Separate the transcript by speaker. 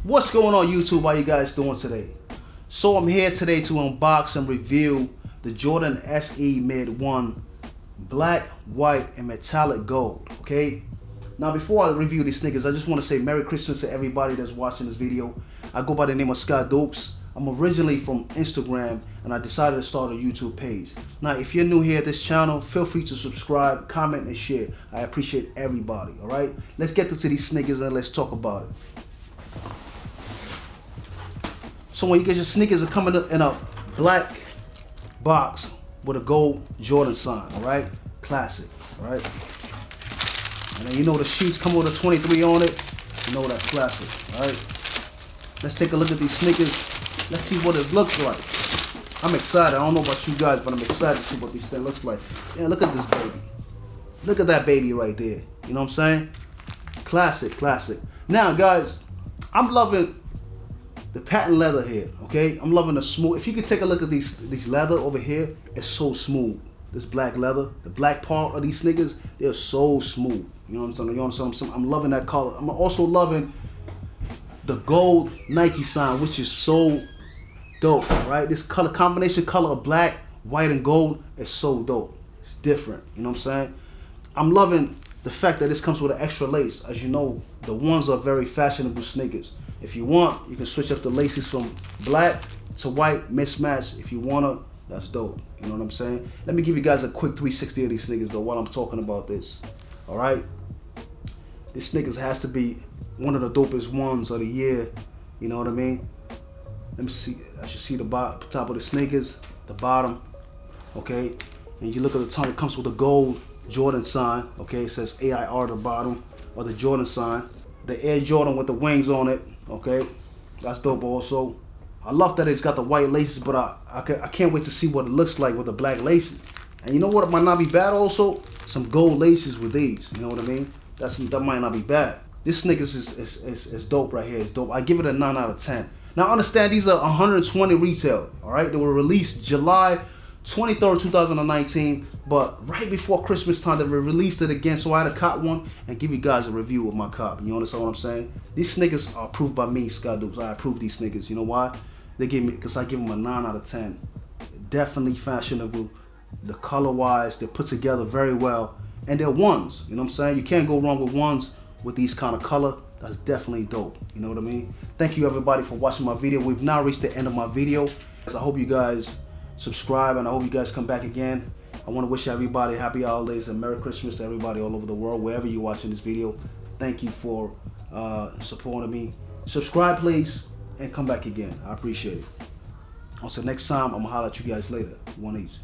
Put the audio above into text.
Speaker 1: What's going on YouTube? How you guys doing today? So I'm here today to unbox and review the Jordan SE Mid 1 black, white, and metallic gold. Okay, now before I review these sneakers, I just want to say Merry Christmas to everybody that's watching this video. I go by the name of Skaidukes. I'm originally from Instagram and I decided to start a YouTube page. Now if you're new here at this channel, feel free to subscribe, comment, and share. I appreciate everybody. Alright, let's get to these sneakers and let's talk about it. So when you get your sneakers, are coming in a black box with a gold Jordan sign, all right? Classic, all right? And then you know the sheets come with a 23 on it. You know that's classic, all right? Let's take a look at these sneakers. Let's see what it looks like. I'm excited. I don't know about you guys, but I'm excited to see what this thing looks like. Yeah, look at this baby. Look at that baby right there. You know what I'm saying? Classic, classic. Now, guys, I'm loving the patent leather here, okay? I'm loving the smooth. If you could take a look at these leather over here, it's so smooth. This black leather, the black part of these sneakers, they're so smooth. You know what I'm saying? You know what I'm saying? I'm loving that color. I'm also loving the gold Nike sign, which is so dope, right? This color combination, color of black, white, and gold is so dope. It's different, you know what I'm saying? I'm loving the fact that this comes with an extra lace. As you know, the ones are very fashionable sneakers. If you want, you can switch up the laces from black to white, mismatch. If you wanna, that's dope. You know what I'm saying? Let me give you guys a quick 360 of these sneakers though while I'm talking about this. All right? This sneakers has to be one of the dopest ones of the year. You know what I mean? Let me see. I should see the top of the sneakers, the bottom. Okay? And you look at the tongue, it comes with a gold Jordan sign. Okay? It says AIR at the bottom of the Jordan sign. The Air Jordan with the wings on it. Okay, that's dope also. I love that it's got the white laces, but I can't wait to see what it looks like with the black laces. And you know what might not be bad also? Some gold laces with these, you know what I mean? That might not be bad. This sneakers is dope right here. It's dope. I give it a 9 out of 10. Now understand these are 120 retail, all right? They were released July 23rd, 2019, but right before Christmas time, they released it again, so I had to cop one and give you guys a review of my cop. You understand what I'm saying? These sneakers are approved by me, Skaidukes. I approve these sneakers. You know why? They give me, because I give them a 9 out of 10. Definitely fashionable. The color-wise, they're put together very well, and they're ones. You know what I'm saying? You can't go wrong with ones with these kind of color. That's definitely dope. You know what I mean? Thank you everybody for watching my video. We've now reached the end of my video. I hope you guys subscribe, and I hope you guys come back again. I want to wish everybody happy holidays and Merry Christmas to everybody all over the world, wherever you're watching this video. Thank you for supporting me. Subscribe please and come back again. I appreciate it. Until next time, I'm gonna holler at you guys later. One each.